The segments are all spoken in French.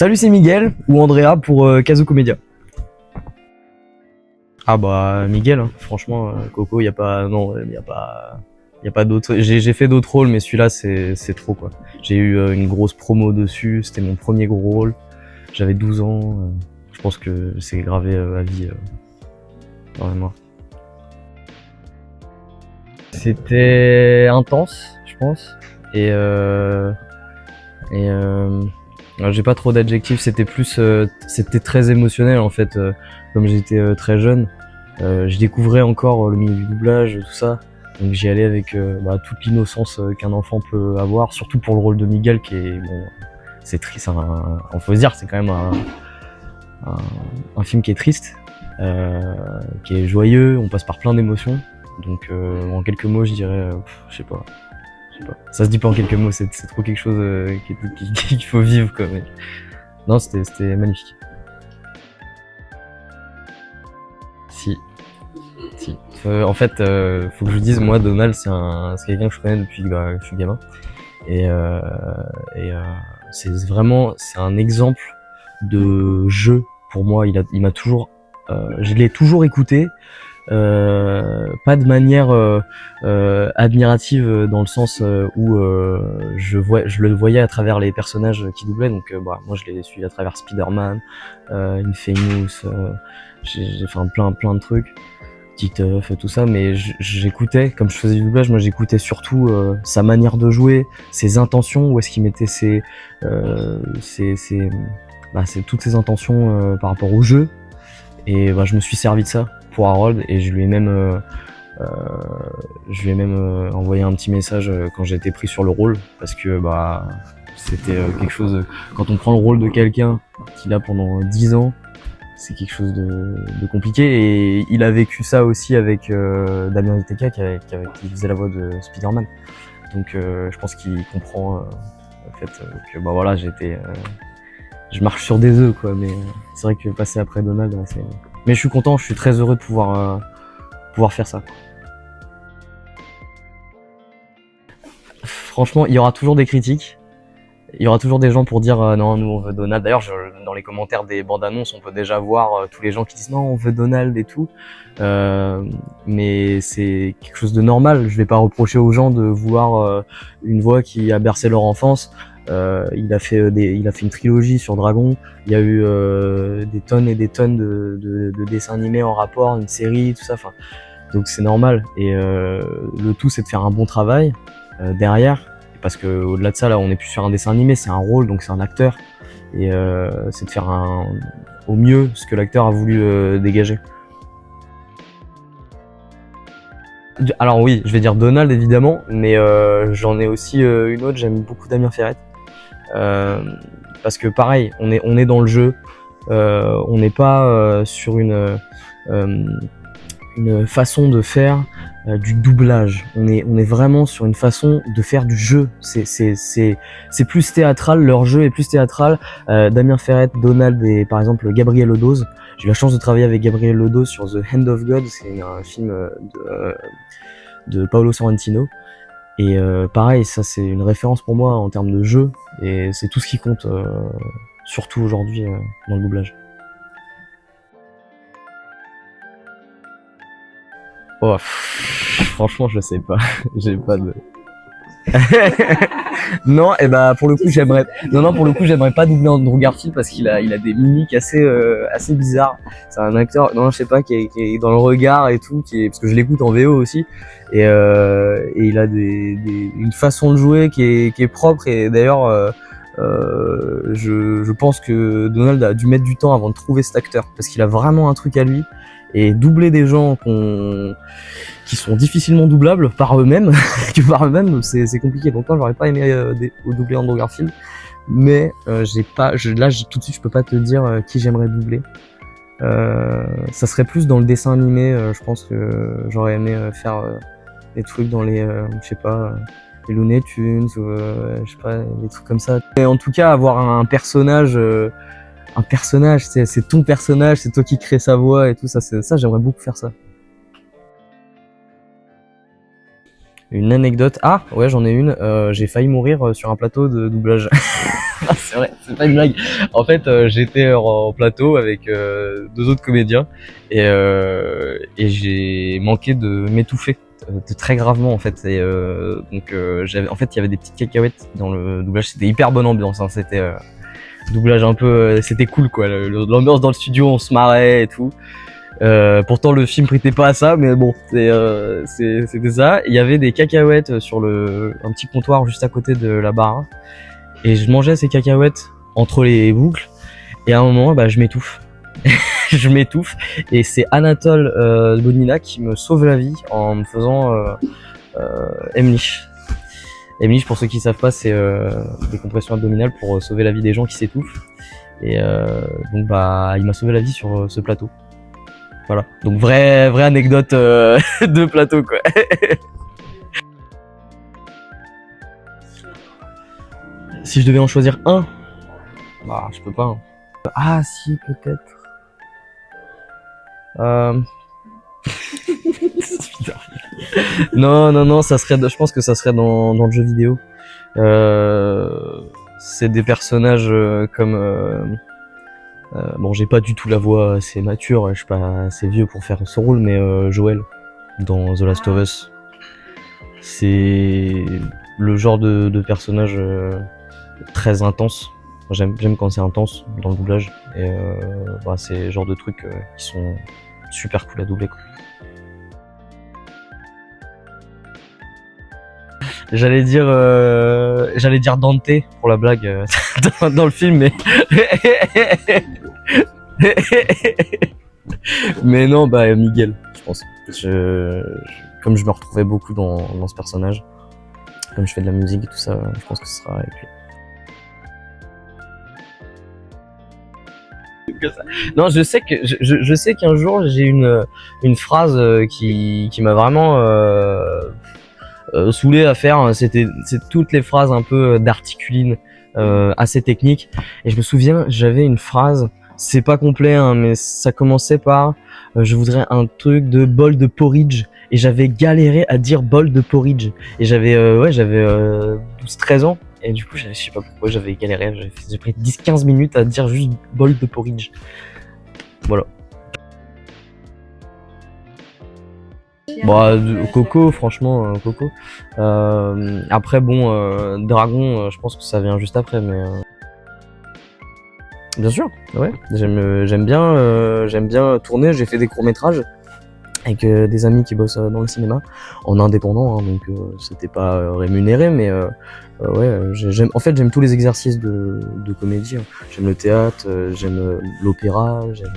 Salut, c'est Miguel ou Andrea pour Kazoku Media. Ah bah Miguel, hein. Franchement, Coco, y a pas, non, y a pas d'autres. J'ai fait d'autres rôles, mais celui-là c'est trop quoi. J'ai eu une grosse promo dessus, c'était mon premier gros rôle. J'avais 12 ans. Je pense que c'est gravé à vie dans la mémoire. C'était intense, je pense, et j'ai pas trop d'adjectifs, c'était plus, c'était très émotionnel en fait, comme j'étais très jeune, je découvrais encore le milieu du doublage, tout ça, donc j'y allais avec toute l'innocence qu'un enfant peut avoir, surtout pour le rôle de Miguel qui est, bon, c'est triste, on faut se dire, c'est quand même un film qui est triste, qui est joyeux, on passe par plein d'émotions, donc en quelques mots je dirais, je sais pas. Ça se dit pas en quelques mots, c'est trop quelque chose qu'il faut vivre quoi. Mais... Non, c'était magnifique. Si. En fait, faut que je vous dise, moi, Donald, c'est quelqu'un que je connais depuis que je suis gamin. Et c'est un exemple de jeu pour moi. Il m'a toujours, je l'ai toujours écouté. Pas de manière admirative dans le sens où je le voyais à travers les personnages qui doublaient, donc moi je l'ai suivi à travers Spider-Man, Infamous, j'ai fait plein de trucs, Titeuf, tout ça, mais j'écoutais, comme je faisais du doublage, moi j'écoutais surtout sa manière de jouer, ses intentions, où est-ce qu'il mettait c'est toutes ses intentions par rapport au jeu, et je me suis servi de ça pour Harold, et je lui ai même envoyé un petit message quand j'ai été pris sur le rôle, parce que c'était quelque chose, quand on prend le rôle de quelqu'un qu'il a pendant 10 ans, c'est quelque chose de compliqué, et il a vécu ça aussi avec Damien Viteka qui faisait la voix de Spider-Man, donc je pense qu'il comprend le fait que voilà, je marche sur des œufs quoi, mais c'est vrai que passer après Donald, mais je suis content, je suis très heureux de pouvoir faire ça. Franchement, il y aura toujours des critiques, il y aura toujours des gens pour dire non, nous on veut Donald. D'ailleurs, dans les commentaires des bandes annonces, on peut déjà voir tous les gens qui disent non, on veut Donald et tout. Mais c'est quelque chose de normal. Je vais pas reprocher aux gens de vouloir une voix qui a bercé leur enfance. Il a fait une trilogie sur Dragon. Il y a eu des tonnes et des tonnes de dessins animés en rapport, une série, tout ça. Enfin, donc c'est normal. Et le tout, c'est de faire un bon travail derrière, parce que au-delà de ça, là, on n'est plus sur un dessin animé, c'est un rôle, donc c'est un acteur. Et c'est de faire au mieux ce que l'acteur a voulu dégager. Alors oui, je vais dire Donald évidemment, mais j'en ai aussi une autre. J'aime beaucoup Damien Ferrette. Parce que pareil, on est dans le jeu, on n'est pas sur une façon de faire du doublage. On est vraiment sur une façon de faire du jeu. C'est plus théâtral, leur jeu est plus théâtral. Damien Ferrette, Donald et par exemple Gabriel Lodoz. J'ai eu la chance de travailler avec Gabriel Lodoz sur The Hand of God, c'est un film de Paolo Sorrentino. Et pareil, ça c'est une référence pour moi en termes de jeu, et c'est tout ce qui compte, surtout aujourd'hui dans le doublage. Oh, franchement, je sais pas. J'ai pas de. Non, et pour le coup, j'aimerais. Non, pour le coup, j'aimerais pas doubler Andrew Garfield parce qu'il a des mimiques assez bizarres. C'est un acteur, non, je sais pas, qui est dans le regard et tout, parce que je l'écoute en VO aussi, et il a une façon de jouer qui est propre, et d'ailleurs, je pense que Donald a dû mettre du temps avant de trouver cet acteur parce qu'il a vraiment un truc à lui. Et doubler des gens qui sont difficilement doublables par eux-mêmes, c'est compliqué. Donc moi, j'aurais pas aimé doubler Andrew Garfield, mais tout de suite, je peux pas te dire qui j'aimerais doubler. Ça serait plus dans le dessin animé. Je pense que j'aurais aimé faire des trucs dans les, je sais pas, les Looney Tunes, ou je sais pas, des trucs comme ça. Et en tout cas, avoir un personnage, c'est ton personnage, c'est toi qui crée sa voix et tout ça, j'aimerais beaucoup faire ça. Une anecdote. Ah ouais, j'en ai une. J'ai failli mourir sur un plateau de doublage. C'est vrai, c'est pas une blague. En fait, j'étais en plateau avec deux autres comédiens et j'ai manqué de m'étouffer très gravement en fait. Et donc j'avais, en fait, il y avait des petites cacahuètes dans le doublage. C'était hyper bonne ambiance. Hein. C'était doublage un peu, c'était cool quoi. L'ambiance dans le studio, on se marrait et tout. Pourtant le film prêtait pas à ça, mais bon, c'était ça. Il y avait des cacahuètes sur un petit comptoir juste à côté de la bar, et je mangeais ces cacahuètes entre les boucles, et à un moment, bah, je m'étouffe. Je m'étouffe, et c'est Anatole Bonina qui me sauve la vie en me faisant Heimlich. Heimlich, pour ceux qui savent pas, c'est des compressions abdominales pour sauver la vie des gens qui s'étouffent. Et donc bah, il m'a sauvé la vie sur ce plateau. Voilà. Donc vraie anecdote de plateau quoi. Si je devais en choisir un, bah je peux pas. Hein. Ah si peut-être. Non, ça serait. Je pense que ça serait dans le jeu vidéo. C'est des personnages comme. Bon, j'ai pas du tout la voix assez mature, je suis pas assez vieux pour faire ce rôle, mais Joël dans The Last of Us, c'est le genre de personnage très intense. J'aime quand c'est intense dans le doublage, et bah, c'est le genre de trucs qui sont super cool à doubler quoi. J'allais dire Dante pour la blague dans le film, mais mais non, bah Miguel, je pense. Comme je me retrouvais beaucoup dans ce personnage, comme je fais de la musique et tout ça, je pense que ce sera avec lui. Non, je sais qu'un jour j'ai une phrase qui m'a vraiment saoulé à faire. C'est toutes les phrases un peu d'articuline assez techniques. Et je me souviens, j'avais une phrase. C'est pas complet, hein, mais ça commençait par je voudrais un truc de bol de porridge. Et j'avais galéré à dire bol de porridge. Et j'avais 12-13 ans. Et du coup, je sais pas pourquoi j'avais galéré. J'ai pris 10-15 minutes à dire juste bol de porridge. Voilà. Bah, Coco, franchement, Coco. Après, bon, Dragon, je pense que ça vient juste après, mais. Bien sûr, ouais. J'aime bien tourner. J'ai fait des courts-métrages avec des amis qui bossent dans le cinéma en indépendant, hein, donc c'était pas rémunéré, mais ouais, en fait j'aime tous les exercices de comédie. Hein. J'aime le théâtre, j'aime l'opéra, j'aime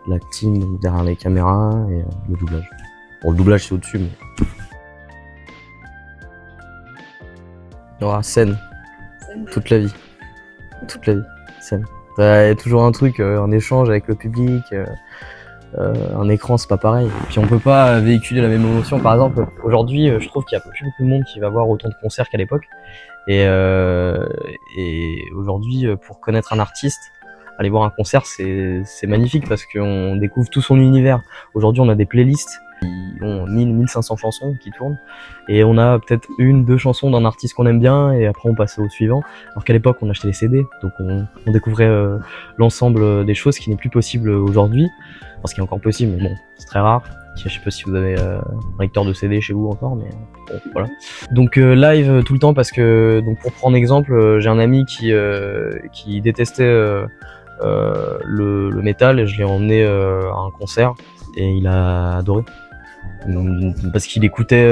l'acting donc derrière les caméras et le doublage. Bon, le doublage c'est au-dessus, mais scène toute la vie, scène. Il y a toujours un truc, un échange avec le public. Un écran c'est pas pareil, et puis on peut pas véhiculer la même émotion. Par exemple aujourd'hui je trouve qu'il y a plus beaucoup de monde qui va voir autant de concerts qu'à l'époque, et aujourd'hui pour connaître un artiste, aller voir un concert c'est magnifique parce qu'on découvre tout son univers. Aujourd'hui on a des playlists qui ont 1000-1500 chansons qui tournent, et on a peut-être 1-2 chansons d'un artiste qu'on aime bien, et après on passe au suivant, alors qu'à l'époque on achetait les CD, donc on découvrait l'ensemble des choses, qui n'est plus possible aujourd'hui. Parce qu'il est encore possible, mais bon, c'est très rare. Je sais pas si vous avez un lecteur de CD chez vous encore, mais bon, voilà. Donc live tout le temps, parce que, donc pour prendre exemple, j'ai un ami qui détestait le métal, et je l'ai emmené à un concert, et il a adoré. Parce qu'il écoutait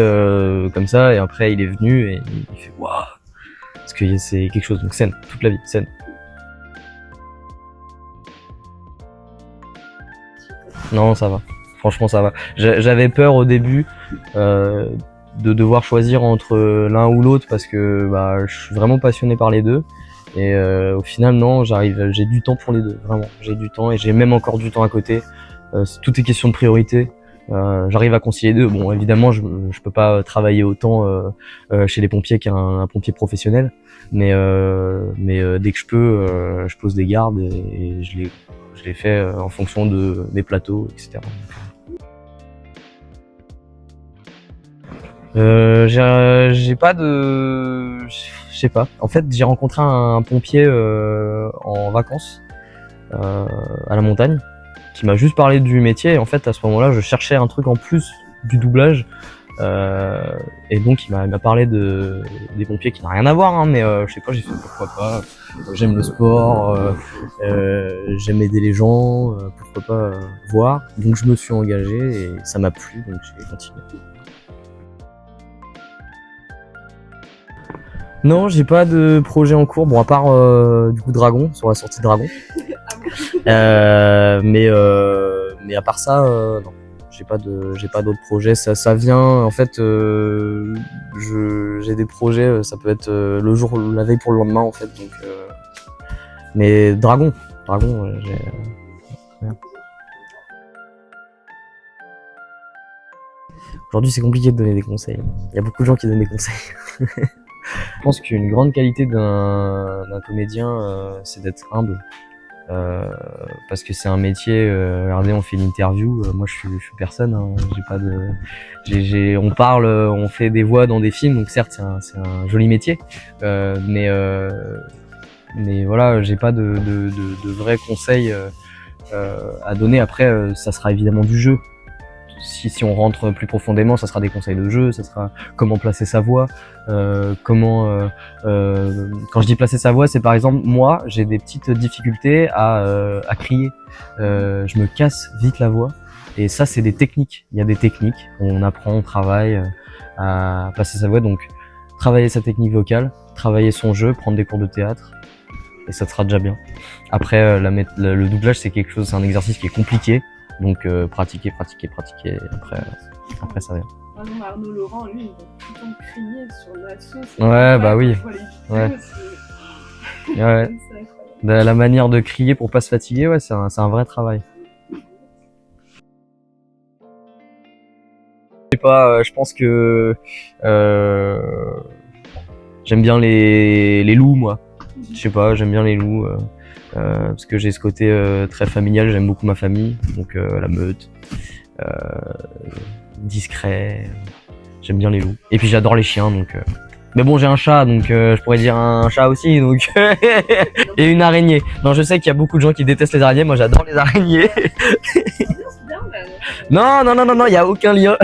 comme ça, et après il est venu, et il fait waouh, parce que c'est quelque chose. Donc scène, toute la vie, scène. Non, ça va. Franchement, ça va. J'avais peur au début de devoir choisir entre l'un ou l'autre, parce que bah, je suis vraiment passionné par les deux. Et au final, non, j'ai du temps pour les deux. Vraiment, j'ai du temps, et j'ai même encore du temps à côté. Tout est question de priorité. J'arrive à concilier les deux. Bon, évidemment, je peux pas travailler autant chez les pompiers qu'un pompier professionnel, mais dès que je peux, je pose des gardes, et je les fais en fonction de mes plateaux, etc. J'ai pas de... Je sais pas. En fait, j'ai rencontré un pompier en vacances à la montagne qui m'a juste parlé du métier. Et en fait, à ce moment-là, je cherchais un truc en plus du doublage. Et donc, il m'a parlé des pompiers qui n'a rien à voir, hein, mais je sais pas, j'ai fait pourquoi pas. J'aime le sport, j'aime aider les gens, pourquoi pas voir. Donc, je me suis engagé et ça m'a plu, donc j'ai continué. Non, j'ai pas de projet en cours, bon à part du coup Dragon, sur la sortie de Dragon. Mais à part ça, non, j'ai pas d'autres projets. Ça vient, en fait, j'ai des projets, ça peut être le jour, la veille pour le lendemain en fait. Donc, mais Dragon, j'ai rien. Aujourd'hui, c'est compliqué de donner des conseils. Il y a beaucoup de gens qui donnent des conseils. Je pense qu'une grande qualité d'un comédien, c'est d'être humble. Parce que c'est un métier, regardez, on fait une interview, moi je suis personne, hein, j'ai pas de, on parle, on fait des voix dans des films, donc certes c'est un joli métier, mais voilà, j'ai pas de vrais conseils à donner. Après, ça sera évidemment du jeu. Si on rentre plus profondément, ça sera des conseils de jeu, ça sera comment placer sa voix, quand je dis placer sa voix, c'est par exemple, moi, j'ai des petites difficultés à crier. Je me casse vite la voix. Et ça, c'est des techniques. Il y a des techniques. On apprend, on travaille à placer sa voix. Donc, travailler sa technique vocale, travailler son jeu, prendre des cours de théâtre. Et ça sera déjà bien. Après, le doublage, c'est quelque chose, c'est un exercice qui est compliqué. Donc pratiquer, et après ça vient. Ah non, Arnaud Laurent, lui, il va tout le temps crier sur l'action. Ouais, bah oui. Ouais. Ouais. La manière de crier pour pas se fatiguer, ouais, c'est un vrai travail. Je sais pas, je pense que j'aime bien les loups, moi. Je sais pas, j'aime bien les loups. Parce que j'ai ce côté très familial, j'aime beaucoup ma famille, donc la meute, discret, j'aime bien les loups. Et puis j'adore les chiens, donc. Mais bon, j'ai un chat, donc je pourrais dire un chat aussi, donc. Et une araignée. Non, je sais qu'il y a beaucoup de gens qui détestent les araignées, moi j'adore les araignées. Non, il y a aucun lien.